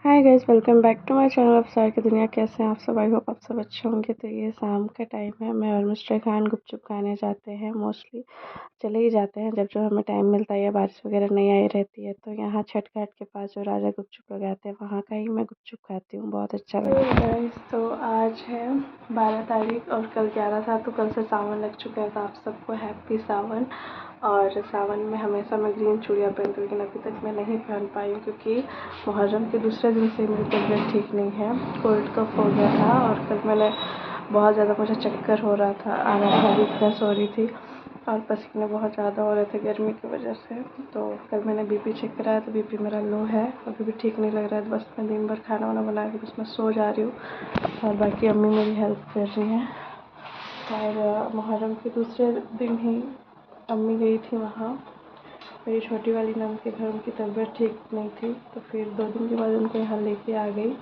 Hi guys, welcome back to my channel. Afsar की दुनिया। कैसे हैं आप सब? आई होप आप सब अच्छे होंगे। तो ये शाम का टाइम है, मैं और मिस्टर खान गुपचुप खाने जाते हैं। मोस्टली चले ही जाते हैं जब जब हमें टाइम मिलता है या बारिश वगैरह नहीं आई रहती है। तो यहाँ छठ घाट के पास जो राजा गुपचुप लगाते हैं वहाँ का ही मैं गुपचुप खाती हूँ, बहुत अच्छा लगता है। गाइस, तो आज है 12 तारीख और कल 11 था, तो कल से सावन लग चुका है। तो आप सबको हैप्पी सावन। और सावन में हमेशा मैं ग्रीन चूड़ियाँ पहनती हूँ, लेकिन अभी तक मैं नहीं पहन पाई हूँ क्योंकि मुहर्रम के दूसरे दिन से मेरी तबीयत ठीक नहीं है। कोल्ड कफ हो गया था और कल मैंने बहुत ज़्यादा, मुझे चक्कर हो रहा था, आ रहा था, वीकनेस हो रही थी और पसीने बहुत ज़्यादा हो रहे थे गर्मी की वजह से। तो कल मैंने बीपी चेक कराया तो बीपी मेरा लो है, अभी भी ठीक नहीं लग रहा है। बस मैं दिन भर खाना वाना बना के बस मैं सो जा रही हूँ और बाकी अम्मी मेरी हेल्प कर रही हैं। और मुहर्रम के दूसरे दिन ही अम्मी गई थी वहाँ, मेरी छोटी वाली नंद के घर। उनकी तबीयत ठीक नहीं थी तो फिर 2 दिन के बाद उनको यहाँ लेके आ गई,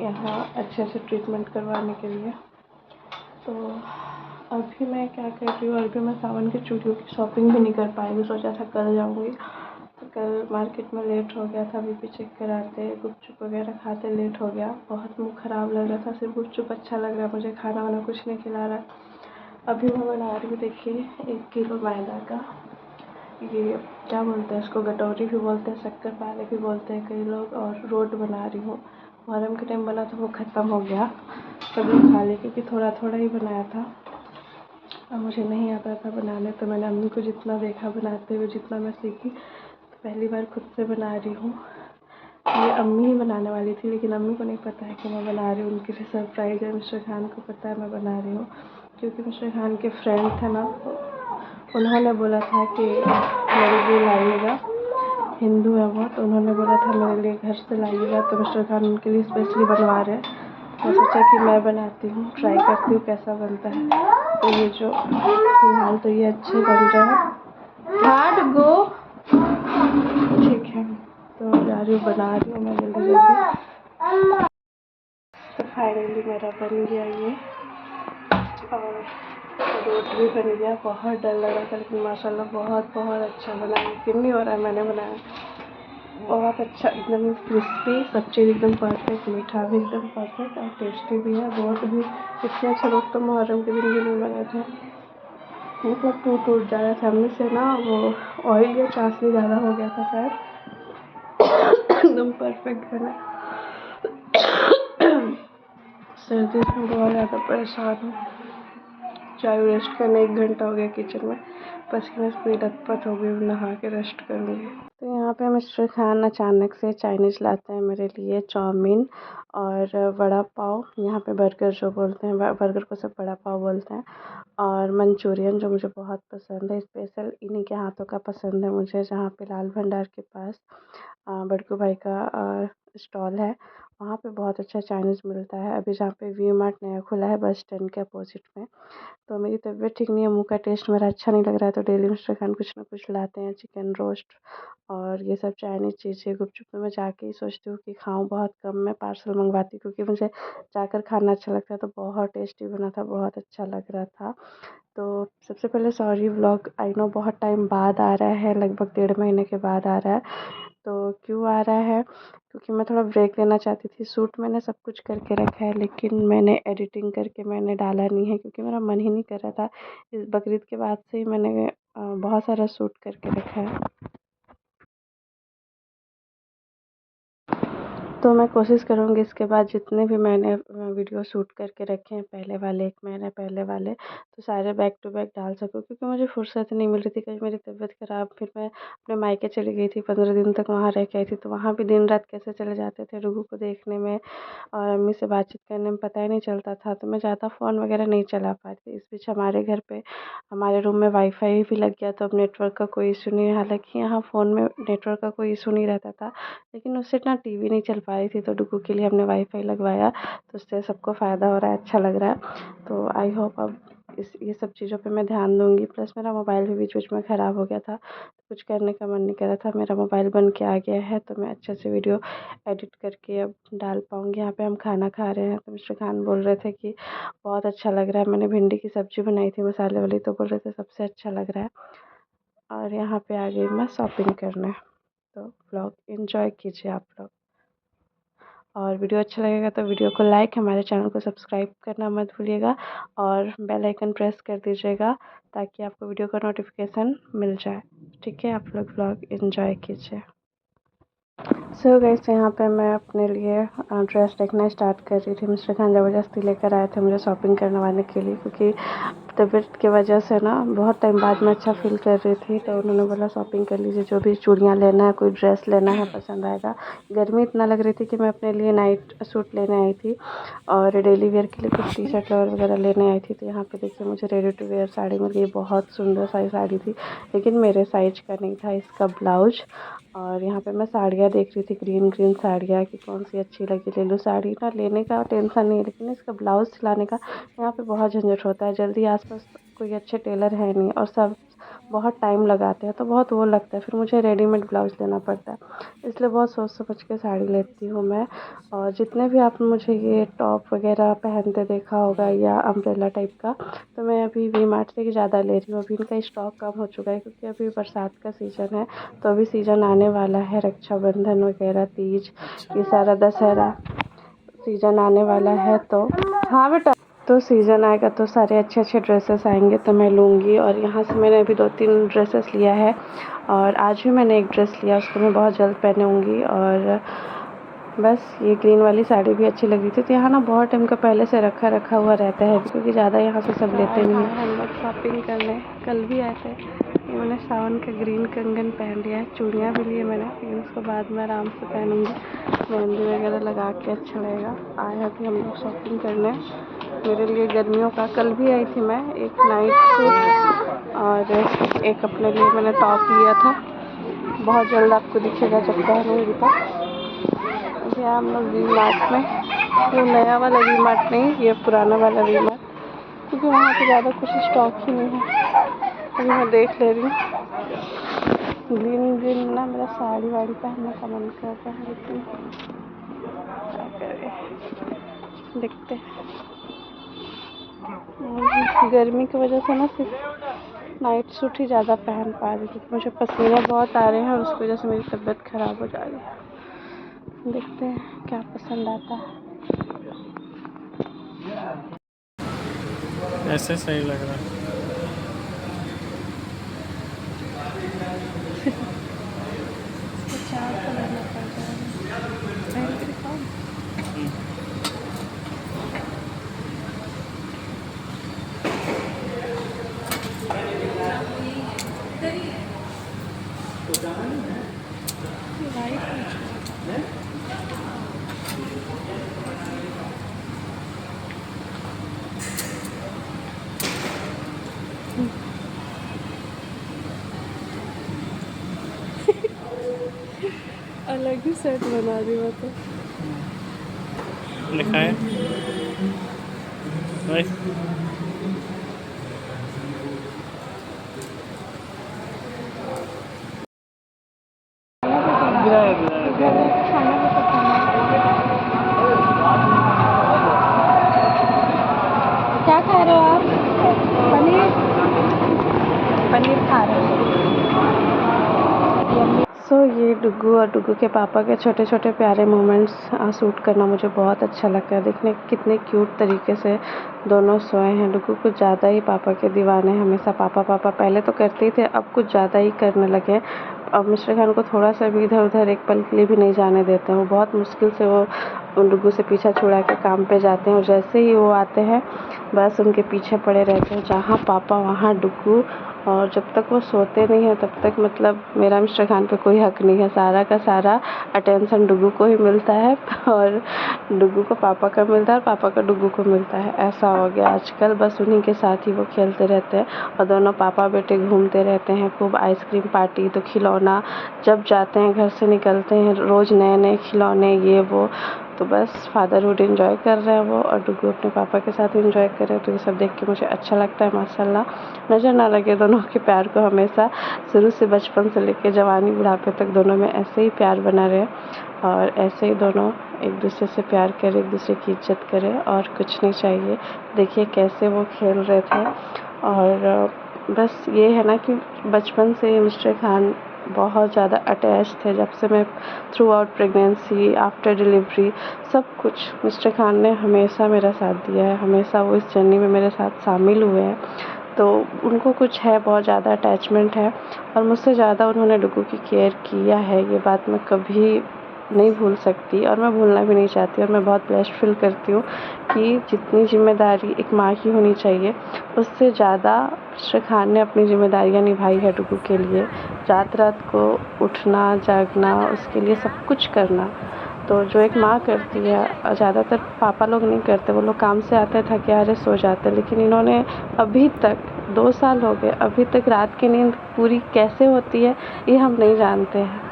यहाँ अच्छे से ट्रीटमेंट करवाने के लिए। तो अभी मैं क्या कर रही हूँ, अभी मैं सावन की चूड़ियों की शॉपिंग भी नहीं कर पाई हूँ। सोचा था कल जाऊँगी, तो कल मार्केट में लेट हो गया था, बीपी चेक कराते, गुपचुप वगैरह खाते लेट हो गया। बहुत मुँह ख़राब लग रहा था, सिर्फ गुपचुप अच्छा लग रहा है मुझे, खाना वाना कुछ नहीं खिला रहा। अभी मैं बना रही हूँ, देखिए 1 किलो मैदा का, ये क्या बोलते हैं इसको, गटौरी भी बोलते हैं, शक्कर पारे भी बोलते हैं कई लोग। और रोट बना रही हूँ। मुहर्रम के टाइम बना था, वो ख़त्म हो गया, सब लोग खा लिए क्योंकि थोड़ा थोड़ा ही बनाया था और मुझे नहीं आता था बनाने। तो मैंने अम्मी को जितना देखा बनाते हुए, जितना मैं सीखी, तो पहली बार खुद से बना रही हूँ। ये अम्मी ही बनाने वाली थी लेकिन अम्मी को नहीं पता है कि मैं बना रही हूँ, उनके लिए सरप्राइज़ है। मिस्टर खान को पता है मैं बना रही हूँ क्योंकि मिस्टर खान के फ्रेंड थे ना, तो उन्होंने बोला था कि मेरे लिए लाइएगा, हिंदू है वो, तो उन्होंने बोला था मेरे लिए घर से लाइएगा। तो मिस्टर खान उनके लिए स्पेशली बनवा रहे हैं। मैं सोचा कि मैं बनाती हूँ, ट्राई करती हूँ कैसा बनता है। तो ये जो फिलहाल तो ये अच्छे बन रहे हैं। हार्ड गो ठीक है, तो जा रही हूँ, बना रही हूँ मैं जल्दी जल्दी। तो फाइनली मेरा बन गया ये, और रोट भी बन गया। बहुत डर लग रहा था लेकिन माशाल्लाह बहुत बहुत अच्छा बना। यकीन नहीं हो रहा है मैंने बनाया, बहुत अच्छा, एकदम क्रिस्पी, सब चीज़ एकदम परफेक्ट, मीठा भी एकदम परफेक्ट और टेस्टी भी है। रोट भी इतने अच्छे रोट तो मुहर्रम के दिन भी नहीं बने थे, मतलब टूट टूट जा रहा था अम्मी से ना, वो ऑयल या चाशनी ज़्यादा हो गया था शायद। एकदम परफेक्ट बना। सर्दी में बहुत ज़्यादा परेशान हूँ, चाय रेस्ट करने 1 घंटा हो गया किचन में, पसीने से पूरी लथपथ हो गई, नहा के रेस्ट करूँगी। तो यहाँ पे मिस्टर खान अचानक से चाइनीज़ लाते हैं मेरे लिए, चाउमीन और वड़ा पाव, यहाँ पे बर्गर जो बोलते हैं, बर्गर को सब वड़ा पाव बोलते हैं, और मंचूरियन जो मुझे बहुत पसंद है, स्पेशल इन्हीं के हाथों का पसंद है मुझे। जहाँ पे लाल भंडार के पास बड़कू भाई का स्टॉल है, वहाँ पे बहुत अच्छा चाइनीज़ मिलता है। अभी जहाँ पे वी मार्ट नया खुला है बस स्टैंड के अपोजिट में। तो मेरी तबीयत ठीक नहीं है, मुँह का टेस्ट मेरा अच्छा नहीं लग रहा है, तो डेली मिस्टर खान कुछ ना कुछ लाते हैं, चिकन रोस्ट और ये सब चाइनीज़ चीज़ें। गुपचुप तो मैं जाके ही सोचती हूँ कि खाऊँ, बहुत कम मैं पार्सल मंगवाती हूँ क्योंकि मुझे जाकर खाना अच्छा लगता है। तो बहुत टेस्टी बना था, बहुत अच्छा लग रहा था। तो सबसे पहले सॉरी, व्लॉग आई नो बहुत टाइम बाद आ रहा है, लगभग 1.5 महीने के बाद आ रहा है। तो क्यों आ रहा है, क्योंकि मैं थोड़ा ब्रेक लेना चाहती थी। शूट मैंने सब कुछ करके रखा है लेकिन मैंने एडिटिंग करके मैंने डाला नहीं है क्योंकि मेरा मन ही नहीं कर रहा था। इस बकरीद के बाद से ही मैंने बहुत सारा शूट करके रखा है। तो मैं कोशिश करूँगी इसके बाद जितने भी मैंने वीडियो शूट करके रखे हैं, पहले वाले 1 महीने पहले वाले, तो सारे बैक टू बैक डाल सकूँ क्योंकि मुझे फुर्सत नहीं मिल रही थी। कहीं मेरी तबीयत ख़राब, फिर मैं अपने मायके चली गई थी, 15 दिन तक वहाँ रह के आई थी, तो वहाँ भी दिन रात कैसे चले जाते थे रुगू को देखने में और अम्मी से बातचीत करने में पता ही नहीं चलता था। तो मैं ज़्यादा फ़ोन वगैरह नहीं चला पाती। इस बीच हमारे घर पे, हमारे रूम में वाईफ़ाई भी लग गया, तो अब नेटवर्क का कोई इशू नहीं है। हालाँकि यहाँ फ़ोन में नेटवर्क का कोई इशू नहीं रहता था, लेकिन उससे ना टीवी नहीं चल पा रही थी, तो डुगू के लिए हमने वाईफ़ाई लगवाया, तो उससे सबको फ़ायदा हो रहा है, अच्छा लग रहा है। तो आई होप अब ये सब चीज़ों पे मैं ध्यान दूँगी। प्लस मेरा मोबाइल भी बीच-बीच में ख़राब हो गया था, तो कुछ करने का मन नहीं कर रहा था। मेरा मोबाइल बन के आ गया है, तो मैं अच्छे से वीडियो एडिट करके अब डाल पाऊँगी। यहाँ पे हम खाना खा रहे हैं, तो मिस्टर खान बोल रहे थे कि बहुत अच्छा लग रहा है। मैंने भिंडी की सब्ज़ी बनाई थी मसाले वाली, तो बोल रहे थे सबसे अच्छा लग रहा है। और यहाँ पे आ गई मैं शॉपिंग करने, तो व्लॉग एन्जॉय कीजिए आप लोग। और वीडियो अच्छा लगेगा तो वीडियो को लाइक, हमारे चैनल को सब्सक्राइब करना मत भूलिएगा और बेल आइकन प्रेस कर दीजिएगा ताकि आपको वीडियो का नोटिफिकेशन मिल जाए। ठीक है, आप लोग व्लॉग एंजॉय कीजिए। सो गाइस, यहाँ पे मैं अपने लिए ड्रेस देखना स्टार्ट कर रही थी। मिस्टर खान ज़बरदस्ती लेकर आए थे मुझे शॉपिंग करवाने के लिए, क्योंकि तबीयत की वजह से ना बहुत टाइम बाद मैं अच्छा फील कर रही थी। तो उन्होंने बोला शॉपिंग कर लीजिए, जो भी चूड़ियाँ लेना है, कोई ड्रेस लेना है पसंद आएगा। गर्मी इतना लग रही थी कि मैं अपने लिए नाइट सूट लेने आई थी और डेली वेयर के लिए कुछ टी शर्ट वगैरह लेने आई थी। तो यहाँ पे देखिए मुझे रेडी टू वेयर साड़ी मिल गई। बहुत सुंदर साड़ी थी, लेकिन मेरे साइज का नहीं था इसका ब्लाउज। और यहाँ पे मैं साड़ियाँ देख रही थी, ग्रीन ग्रीन साड़ियाँ, कि कौन सी अच्छी लगी ले लूँ। साड़ी ना लेने का टेंशन नहीं है, लेकिन इसका ब्लाउज सिलाने का यहाँ पे बहुत झंझट होता है। जल्दी आसपास कोई अच्छे टेलर है नहीं और सब बहुत टाइम लगाते हैं, तो बहुत वो लगता है। फिर मुझे रेडीमेड ब्लाउज लेना पड़ता है, इसलिए बहुत सोच समझ के साड़ी लेती हूँ मैं। और जितने भी आप मुझे ये टॉप वगैरह पहनते देखा होगा या अम्ब्रेला टाइप का, तो मैं अभी वी मार्ट से ज़्यादा ले रही हूँ। अभी इनका स्टॉक कम हो चुका है, क्योंकि अभी बरसात का सीज़न है। तो अभी सीज़न आने वाला है, रक्षाबंधन वगैरह, तीज, ये सारा दशहरा सीज़न आने वाला है। तो हाँ बेटा, तो सीज़न आएगा तो सारे अच्छे अच्छे ड्रेसेस आएंगे तो मैं लूँगी। और यहाँ से मैंने अभी 2-3 ड्रेसेस लिया है और आज भी मैंने एक ड्रेस लिया, उसको मैं बहुत जल्द पहनूँगी। और बस ये ग्रीन वाली साड़ी भी अच्छी लग रही थी। तो यहाँ ना बहुत टाइम का पहले से रखा हुआ रहता है, क्योंकि ज़्यादा यहाँ से सब लेते नहीं हैं। हम लोग शॉपिंग करने कल भी आए थे। ये मैंने सावन का ग्रीन कंगन पहन लिया है, चूड़ियाँ भी लिए मैंने, लेकिन उसको बाद में आराम से पहनूँगी। मेहंदी वगैरह लगा के अच्छा लगेगा। आए अभी हम लोग शॉपिंग करने मेरे लिए गर्मियों का। कल भी आई थी मैं, एक नाइट सूट और एक अपने लिए मैंने टॉप लिया था। बहुत जल्द आपको दिखेगा जब पहनूँगी तब। अभी हम लोग वी मार्ट में, वो नया वाला वी मार्ट नहीं, ये पुराना वाला वी मार्ट, क्योंकि वहाँ पे ज़्यादा कुछ स्टॉक ही नहीं है। अभी मैं देख ले रही हूँ। ग्रीन ग्रीन ना मेरा साड़ी वाड़ी पहनने का मन कर रहा है, लेकिन क्या करें, देखते हैं। गर्मी की वजह से ना सिर्फ नाइट सूट ही ज़्यादा पहन पा रही थी। मुझे पसीने बहुत आ रहे हैं और उसकी वजह से मेरी तबीयत ख़राब हो जा रही है। देखते हैं क्या पसंद आता है। ऐसे सही लग रहा है। चार तो लेना पड़ जाएगा। पहन के दिखाओ। अलग ही सेट बना दी मैं तो। लिखा है भाई। क्या खा रहे हो आप? पनीर, पनीर खा रहे हो? सो ये डुग्गू और डुग्गू के पापा के छोटे छोटे प्यारे मोमेंट्स शूट करना मुझे बहुत अच्छा लगता है। देखने कितने क्यूट तरीके से दोनों सोए हैं। डुग्गू कुछ ज़्यादा ही पापा के दीवाने, हमेशा पापा पापा पहले तो करते ही थे, अब कुछ ज़्यादा ही करने लगे। अब मिस्टर खान को थोड़ा सा भी इधर उधर एक पल के लिए भी नहीं जाने देते हैं। वो बहुत मुश्किल से वो डुग्गू से पीछा छुड़ा के काम पे जाते हैं, और जैसे ही वो आते हैं बस उनके पीछे पड़े रहते हैं। जहाँ पापा वहाँ डुग्गू। और जब तक वो सोते नहीं हैं तब तक मतलब मेरा मिस्टर खान पे कोई हक नहीं है। सारा का सारा अटेंशन डुग्गू को ही मिलता है, और डुग्गू को पापा का मिलता है और पापा का डुग्गू को मिलता है। ऐसा हो गया आजकल, बस उन्हीं के साथ ही वो खेलते रहते हैं। और दोनों पापा बेटे घूमते रहते हैं, खूब आइसक्रीम पार्टी, तो खिलौना, जब जाते हैं घर से निकलते हैं रोज़ नए नए खिलौने, ये वो। तो बस फादरहुड एंजॉय कर रहे हैं वो, और डुग्गू अपने पापा के साथ एंजॉय कर रहे हैं। तो ये सब देख के मुझे अच्छा लगता है। माशाल्लाह, नज़र ना लगे दोनों के प्यार को, हमेशा शुरू से बचपन से लेकर जवानी बुढ़ापे तक दोनों में ऐसे ही प्यार बना रहे, और ऐसे ही दोनों एक दूसरे से प्यार करें, एक दूसरे की इज्जत करें, और कुछ नहीं चाहिए। देखिए कैसे वो खेल रहे थे। और बस ये है ना कि बचपन से मिस्टर खान बहुत ज़्यादा अटैच थे। जब से मैं through out pregnancy, after delivery, सब कुछ मिस्टर खान ने हमेशा मेरा साथ दिया है, हमेशा वो इस जर्नी में मेरे साथ शामिल हुए हैं। तो उनको कुछ है, बहुत ज़्यादा अटैचमेंट है और मुझसे ज़्यादा उन्होंने डुगू की केयर किया है। ये बात मैं कभी नहीं भूल सकती और मैं भूलना भी नहीं चाहती और मैं बहुत ब्लेस्ड फील करती हूँ कि जितनी ज़िम्मेदारी एक माँ की होनी चाहिए, उससे ज़्यादा मिस्टर खान ने अपनी ज़िम्मेदारियाँ निभाई है डुगू के लिए। रात-रात को उठना, जागना, उसके लिए सब कुछ करना। तो जो एक माँ करती है, ज़्यादातर पापा लोग नहीं करते, वो लोग काम से आते थके हारे सो जाते, लेकिन इन्होंने अभी तक 2 साल हो गए, अभी तक रात की नींद पूरी कैसे होती है ये हम नहीं जानते हैं।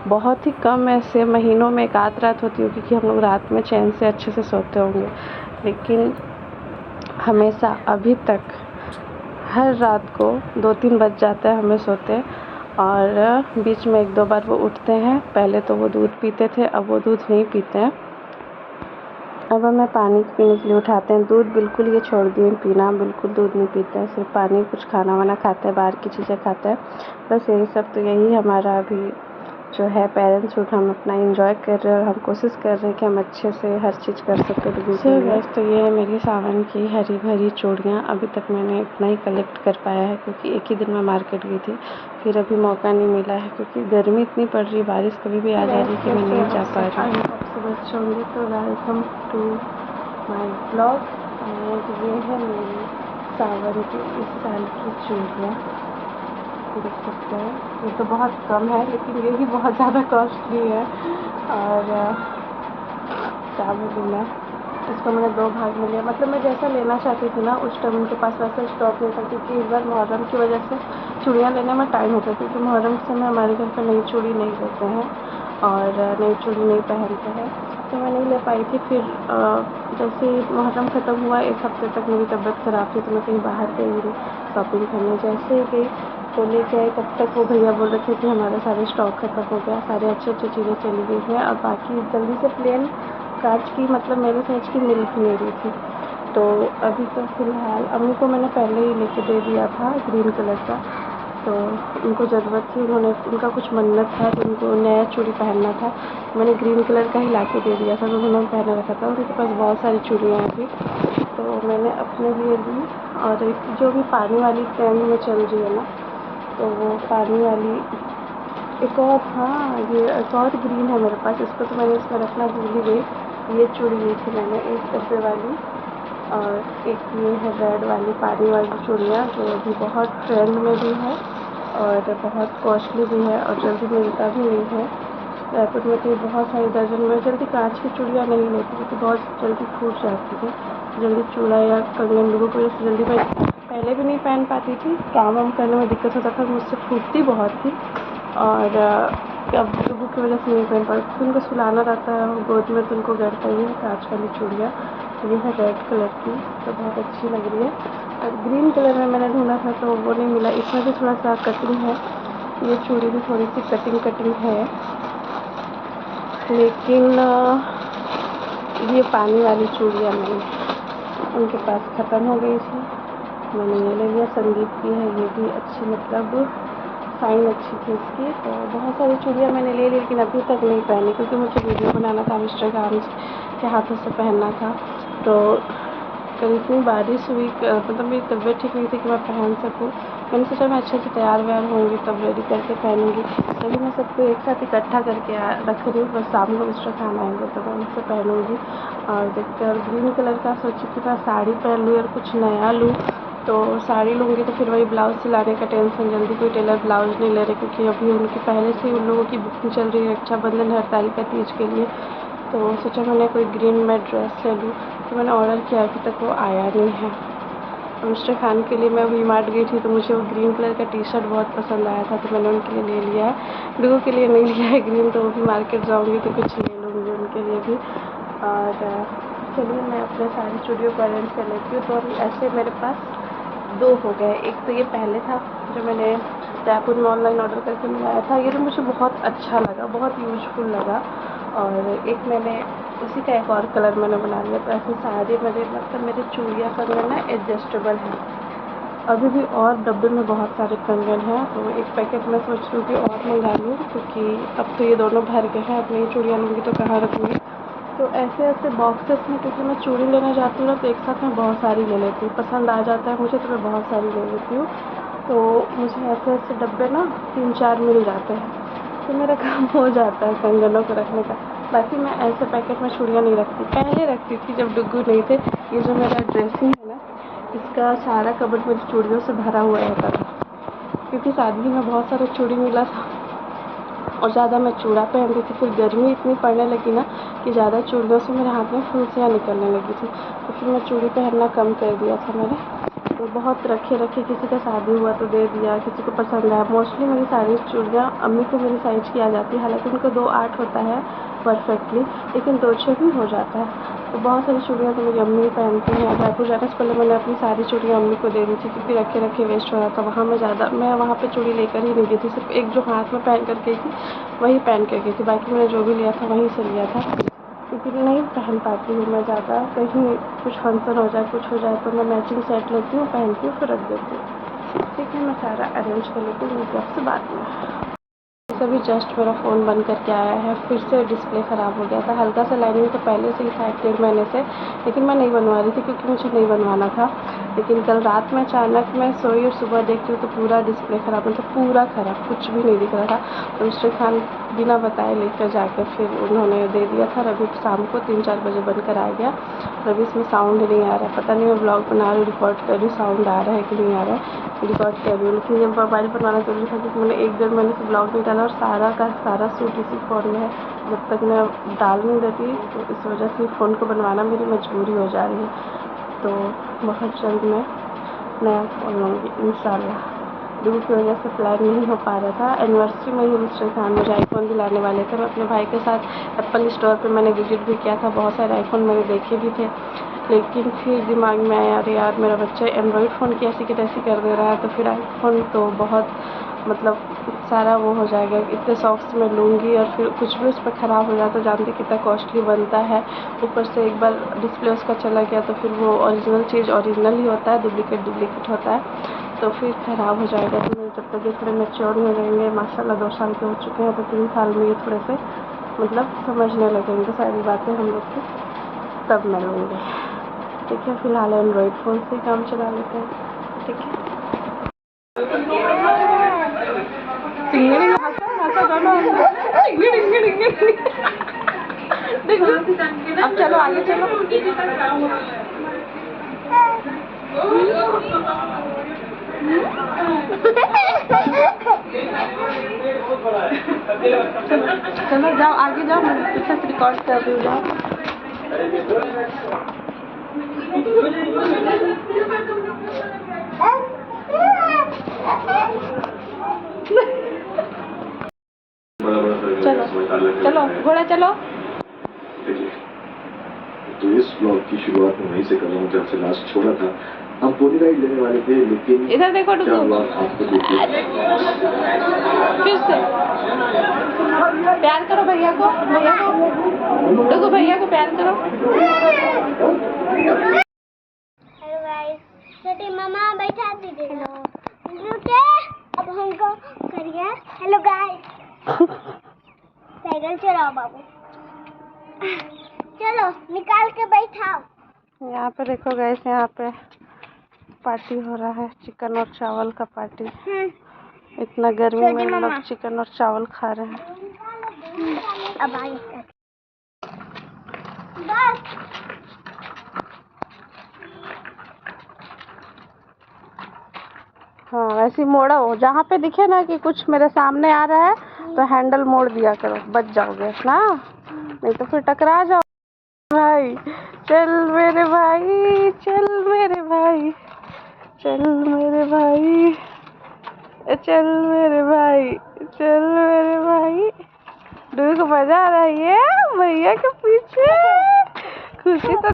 बहुत ही कम ऐसे महीनों में एक आध रात होती होगी कि हम लोग रात में चैन से अच्छे से सोते होंगे, लेकिन हमेशा अभी तक हर रात को 2-3 बज जाता है हमें सोते और बीच में 1-2 बार वो उठते हैं। पहले तो वो दूध पीते थे, अब वो दूध नहीं पीते हैं। अब हमें पानी पीने के लिए उठाते हैं। दूध बिल्कुल ये छोड़ दिए पीना, बिल्कुल दूध नहीं पीते हैं, सिर्फ पानी, कुछ खाना वाना खाते हैं, बाहर की चीज़ें खाते हैं, बस यही सब। तो यही हमारा अभी जो है पेरेंट्सहुड हम अपना एंजॉय कर रहे हैं और हम कोशिश कर रहे हैं कि हम अच्छे से हर चीज़ कर सकें डुगू के लिए। तो ये है मेरी सावन की हरी भरी चूड़ियाँ। अभी तक मैंने इतना ही कलेक्ट कर पाया है क्योंकि एक ही दिन में मार्केट गई थी, फिर अभी मौका नहीं मिला है क्योंकि गर्मी इतनी पड़ रही है, बारिश कभी भी आ जा रही है कि मैं नहीं जा पा रही हूँ। आपसे बच्चे होंगे तो वेलकम टू माई ब्लॉग। और ये है मेरी सावन की इस साल की चूड़ियाँ, देख सकते हैं। ये तो बहुत कम है लेकिन ये भी बहुत ज़्यादा कॉस्टली है और क्या बोलूँ मैं, इसको मैंने 2 भाग में लिया। मतलब मैं जैसा लेना चाहती थी ना उस टाइम उनके पास वैसा स्टॉक नहीं था क्योंकि इस बार मुहर्रम की वजह से चूड़ियाँ लेने में टाइम होता है क्योंकि मुहर्रम के समय हमारे घर पर नई चूड़ी नहीं लेते हैं और नई चूड़ी नहीं पहनते हैं, तो मैं नहीं ले पाई थी। फिर जैसे मुहर्रम ख़त्म हुआ, 1 हफ्ते तक मेरी तबीयत ख़राब थी तो मैं कहीं बाहर गई थी शॉपिंग करने। जैसे ही गई तो लेके आई, तब तक वो भैया बोल रहे थे कि हमारा सारे स्टॉक ख़त्म हो गया, सारे अच्छी अच्छी चीज़ें चली गई हैं और बाकी जल्दी से प्लेन कांच की, मतलब मेरे साइज़ की मिल भी नहीं रही थी। तो अभी तो फ़िलहाल अम्मी को मैंने पहले ही लेके दे दिया था ग्रीन कलर का, तो उनको ज़रूरत थी, उन्होंने, उनका कुछ मन्नत था तो उनको नया चूड़ी पहनना था, मैंने ग्रीन कलर का ही ला के दे दिया था, तो उन्होंने पहना रखा था। उनके पास बहुत सारी चूड़ियाँ हैं अभी, तो मैंने अपने लिए ली। और एक जो भी पानी वाली ट्रेंड में चल रही है ना, तो वो पानी वाली एक और, हाँ ये एक और ग्रीन है मेरे पास, इसको तो मैंने इसमें रखना भूल ही गई। ये चूड़ी ली थी मैंने 1 डब्बे वाली और एक ये है रेड वाली पानी वाली चूड़ियाँ जो अभी बहुत ट्रेंड में भी है और बहुत कॉस्टली भी है और जल्दी मिलता भी नहीं है। रायपुर में तो बहुत सारी दर्जन में, जल्दी कांच की चूड़ियाँ नहीं लेती क्योंकि बहुत जल्दी फूट जाती है, जल्दी चूड़ा या कंगन लोगों की वजह से जल्दी मैं पहले भी नहीं पहन पाती थी, काम वाम करने में दिक्कत होता था, मुझसे फूटती बहुत थी और अब लोगों की वजह से नहीं पहन पाती क्योंकि उनको सुलाना रहता है और गोद में तो उनको गड़ता ही है कांच वाली चूड़ियाँ। ये है रेड कलर की, तो बहुत अच्छी लग रही है। और ग्रीन कलर में मैंने ढूंढा था तो वो नहीं मिला, इसमें भी थोड़ा सा कटिंग है, ये चूड़ी भी थोड़ी सी कटिंग है, लेकिन ये पानी वाली चूड़ियाँ नहीं, उनके पास ख़त्म हो गई थी, मैंने ये ले लिया। संदीप की है, ये भी अच्छी, मतलब साइन अच्छी थी इसकी। तो बहुत सारी चूड़ियाँ मैंने ले ली लेकिन अभी तक नहीं पहनी क्योंकि मुझे वीडियो बनाना था, मिस्टर खान के हाथों से पहनना था। तो कल इतनी बारिश हुई, मतलब मेरी तबीयत ठीक नहीं थी कि मैं पहन सकूँ। मैंने सोचा मैं अच्छे से तैयार व्यार होंगी तब रेडी करके पहनूँगी, तभी मैं सबको एक साथ इकट्ठा करके रख रही हूँ, बस शाम को मिस्टर खान आएंगे तो मैं उनसे पहनूँगी। और देखते हैं, और ग्रीन कलर का सोची कि मैं साड़ी पहन लूँ और कुछ नया लूँ, तो साड़ी लूँगी तो फिर वही ब्लाउज़ सिलाने का टेंशन, जल्दी कोई टेलर ब्लाउज़ नहीं ले रहे क्योंकि अभी उनकी पहले से ही उन लोगों की बुकिंग चल रही है रक्षाबंधन, हरतालिका तीज के लिए। तो सोचा मैंने कोई ग्रीन में ड्रेस ले लूँ, तो मैंने ऑर्डर किया, अभी तक वो आया नहीं है। मिस्टर खान के लिए मैं वी मार्ट गई थी तो मुझे वो ग्रीन कलर का टी शर्ट बहुत पसंद आया था तो मैंने उनके लिए ले लिया है। डुगू के लिए नहीं लिया है ग्रीन, तो वो भी मार्केट जाऊँगी तो कुछ ले लूँगी उनके लिए भी। और चलिए मैं अपने सारी चूड़ियों को अरेंज कर लेती हूँ। तो अभी ऐसे मेरे पास 2 हो गए, एक तो ये पहले था जो मैंने रायपुर में ऑनलाइन ऑर्डर करके मंगाया था, ये तो मुझे बहुत अच्छा लगा, बहुत यूजफुल लगा। और एक मैंने उसी का एक और कलर मैंने बना लिया। तो ऐसे सारे मेरे, मतलब मेरे चूड़ियाँ कंगन ना एडजस्टेबल है, अभी भी और डब्बे में बहुत सारे कंगन हैं, तो एक पैकेट में सोच रही हूँ कि और मंगा लूँ, क्योंकि अब तो ये दोनों भर गए हैं। अब नहीं चूड़ियाँ लूँगी तो कहाँ रखूँगी। तो ऐसे ऐसे बॉक्सेस में, क्योंकि मैं चूड़ी लेने जाती हूँ ना, तो एक साथ मैं बहुत सारी ले लेती हूँ। पसंद आ जाता है मुझे तो मैं बहुत सारी ले लेती हूँ। तो मुझे ऐसे ऐसे डब्बे ना 3-4 मिल जाते हैं, तो मेरा काम हो जाता है कंगनों को रखने का। बाकी मैं ऐसे पैकेट में चूड़ियाँ नहीं रखती, पहले रखती थी जब डुग्गू नहीं थे। ये जो मेरा ड्रेसिंग है ना, इसका सारा कबर्ड मेरी चूड़ियों से भरा हुआ रहता था, क्योंकि शादी में बहुत सारा चूड़ी मिला था और ज़्यादा मैं चूड़ा पहनती थी। फिर गर्मी इतनी पड़ने लगी ना कि ज़्यादा चूड़ियों से मेरे हाथ में फुंसियाँ निकलने लगी थी, तो फिर मैं चूड़ी पहनना कम कर दिया था मैंने। तो बहुत रखे रखे, किसी का शादी हुआ तो दे दिया, किसी को पसंद आया। मोस्टली मेरी सारी चूड़ियाँ अम्मी को मेरी साइज़ की आ जाती है, हालांकि उनको 2-8 होता है परफेक्टली, लेकिन 2-6 भी हो जाता है। तो बहुत सारी चूड़ियाँ तो मेरी अम्मी पहनती हैं। जयपुर जाने से पहले मैंने अपनी सारी चूड़ियाँ अम्मी को दे दी थी, क्योंकि रखे रखे वेस्ट हो रहा था। वहाँ मैं वहाँ पे चूड़ी लेकर ही नहीं गई थी, सिर्फ एक जो हाथ में पहन कर गई थी वही पहन कर गई थी। बाकी मैंने जो भी लिया था वहीं से लिया था, क्योंकि नहीं पहन पाती हूँ मैं ज़्यादा। कहीं कुछ फंक्शन हो जाए, कुछ हो जाए, तो मैं मैचिंग सेट लेती हूँ, पहनती हूँ, फिर रख देती हूँ। ठीक है, मैं सारा अरेंज कर लेती हूँ, मिलती हूँ आपसे बाद में। अभी जस्ट मेरा फ़ोन बंद करके आया है, फिर से डिस्प्ले ख़राब हो गया था। हल्का सा लाइनिंग तो पहले से ही था 1-1.5 महीने से, लेकिन मैं नहीं बनवा रही थी क्योंकि मुझे नहीं बनवाना था। लेकिन कल रात में अचानक मैं सोई और सुबह देखती हूँ तो पूरा डिस्प्ले ख़राब, मतलब पूरा ख़राब, कुछ भी नहीं दिख रहा था। तो मिस्टर खान बिना बताए लेकर जाकर फिर उन्होंने दे दिया था। रवि शाम को 3-4 बजे बनकर आ गया। रवि इसमें साउंड नहीं आ रहा है, पता नहीं मैं ब्लॉग बना रही हूँ, रिकॉर्ड कर रही हूँ, साउंड आ रहा है कि नहीं आ रहा है, रिकॉर्ड कर रही हूँ। लेकिन जब मोबाइल बनवाना ज़रूरी था, क्योंकि मैंने 1-1.5 महीने से ब्लॉग नहीं डाला और सारा का सारा शूट इसी फ़ोन में है। जब तक मैं डाल नहीं देती, तो इस वजह से फ़ोन को बनवाना मेरी मजबूरी हो जा रही है। तो बहुत जल्द मैं नया फ़ोन लूँगी इंशाल्लाह। दूर की वजह से प्लान नहीं हो पा रहा था। एनिवर्सरी में ही मिस्टर खान मुझे आईफ़ोन दिलाने वाले थे। मैं अपने भाई के साथ एप्पल स्टोर पे मैंने विज़िट भी किया था, बहुत सारे आईफ़ोन मैंने देखे भी थे। लेकिन फिर दिमाग में आया, अरे यार मेरा बच्चा एंड्रॉयड फ़ोन की ऐसी की तैसी कर दे रहा है, तो फिर आईफ़ोन तो बहुत, मतलब सारा वो हो जाएगा। इतने शौक से मैं लूँगी और फिर कुछ भी उस पर ख़राब हो जाए तो जानते कितना कॉस्टली बनता है। ऊपर से एक बार डिस्प्ले उसका चला गया तो फिर वो ओरिजिनल चीज़ ओरिजिनल ही होता है, डुप्लीकेट डुप्लीकेट होता है, तो फिर ख़राब हो जाएगा। तो मैं जब तक ये थोड़े मैच्योर हो जाएंगे, माशाल्लाह 2 साल के हो चुके हैं, तो 3 साल में ये थोड़े से मतलब समझने लगेंगे सारी बातें हम लोग की, तब मैं लूँगी। ठीक है, फ़िलहाल एंड्रॉयड फ़ोन से ही काम चला लेते हैं। ठीक है, अब चलो आगे चलो। चलो जाओ आगे जाओ, मैं पीछे से रिकॉर्ड कर रही हूँ, जाओ। चलो चलो घोड़ा चलो। तो इस ब्लॉग की शुरुआत मैं वहीं से कर रहा हूँ जहाँ से लास्ट छोड़ा था। हम पोनी राइड लेने वाले थे, लेकिन इधर देखो क्या हुआ आपको देखिए। फिर से प्यार करो भैया को, देखो भैया को प्यार करो। हेलो गाइस, छोटी मामा बैठा दीजिए। रुके, अब हमको करिए हेलो गाइस। साइकिल चलाओ बाबू, चलो निकाल के बैठाओ। यहाँ पे देखो गाइस, यहाँ पे पार्टी हो रहा है, चिकन और चावल का पार्टी। इतना गर्मी में लोग चिकन और चावल खा रहे हैं। अब आगे बस हाँ, वैसे मोड़ा हो, जहाँ पे दिखे ना कि कुछ मेरे सामने आ रहा है तो हैंडल मोड़ दिया करो, बच जाओगे ना, नहीं तो फिर टकरा जाओ। भाई चल मेरे भाई, चल मेरे भाई, चल मेरे भाई, चल मेरे भाई, चल मेरे भाई। दूर को मजा आ रही है भैया के पीछे, खुशी तो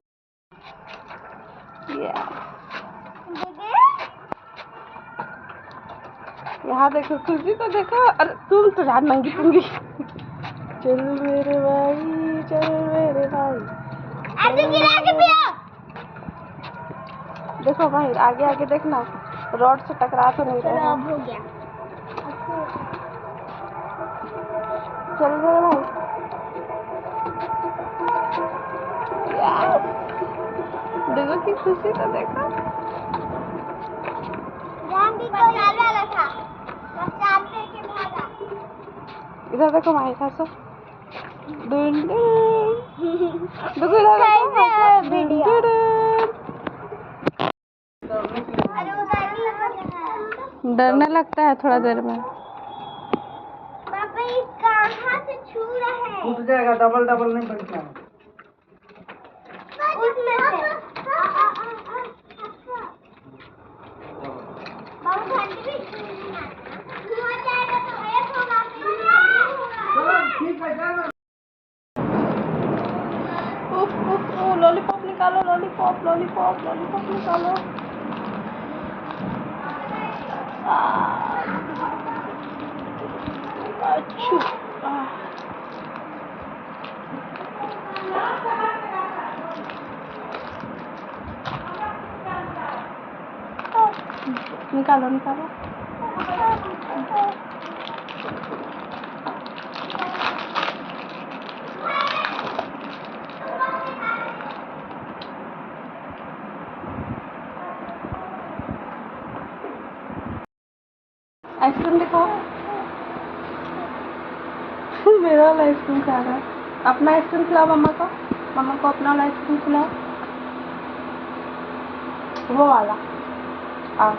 यहाँ देखो, खुशी तो देखो, अरे तुम तो यार नंगी पुंगी। चल मेरे भाई, चल मेरे भाई, आगे गिरा के पियो। देखो भाई आगे आगे देखना, रोड से टकरा तो नहीं रहे चलो हैं। अब हो गया। चल रहे भाई। Yes! देखो की खुशी तो देखो। जानवी को चाल वाला था, बस चालते के भागा। इधर देखो माही खासो। डुन डुन। देखो इधर कैसे देखो। वीडियो? डुन अरे वो डरने लगा। डुन। डरने लगता है थोड़ा देर में। पापा ये कहाँ से छू रहा है? टूट जाएगा, डबल डबल नहीं बनता। उसमें से। बाबू घंटी भी छूना। छुआ जाएगा तो एक होगा, फिर चलो ठीक है, जाना। लॉलीपॉप निकालो, लॉलीपॉप लॉलीपॉप लॉलीपॉप निकालो। अच्छू। निकालो निकालो। आइसक्रीम दिखाओ। मेरा वाला आइसक्रीम खा रहा है। अपना आइसक्रीम खिलाओ मम्मा को। मम्मा को अपना वाला आइसक्रीम खिलाओ। वो वाला। आओ।